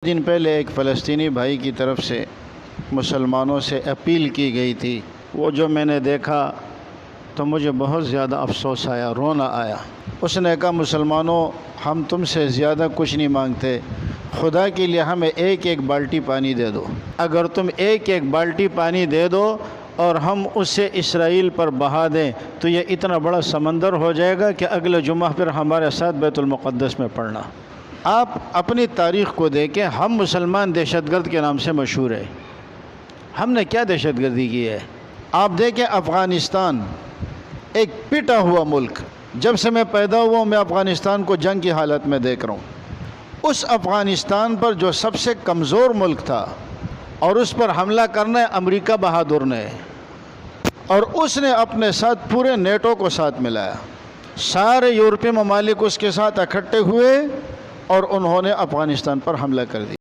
دن پہلے ایک فلسطینی بھائی کی طرف سے مسلمانوں سے اپیل کی گئی تھی، وہ جو میں نے دیکھا تو مجھے بہت زیادہ افسوس آیا، رونا آیا۔ اس نے کہا مسلمانوں ہم تم سے زیادہ کچھ نہیں مانگتے، خدا کے لیے ہمیں ایک ایک بالٹی پانی دے دو۔ اگر تم ایک ایک بالٹی پانی دے دو اور ہم اسے اسرائیل پر بہا دیں تو یہ اتنا بڑا سمندر ہو جائے گا کہ اگلے جمعہ پھر ہمارے ساتھ بیت المقدس میں پڑھنا۔ آپ اپنی تاریخ کو دیکھیں، ہم مسلمان دہشت گرد کے نام سے مشہور ہے۔ ہم نے کیا دہشت گردی کی ہے؟ آپ دیکھیں افغانستان ایک پٹا ہوا ملک، جب سے میں پیدا ہوا ہوں میں افغانستان کو جنگ کی حالت میں دیکھ رہا ہوں۔ اس افغانستان پر جو سب سے کمزور ملک تھا اور اس پر حملہ کرنا ہے امریکہ بہادر نے، اور اس نے اپنے ساتھ پورے نیٹو کو ساتھ ملایا، سارے یورپی ممالک اس کے ساتھ اکٹھے ہوئے اور انہوں نے افغانستان پر حملہ کر دیا۔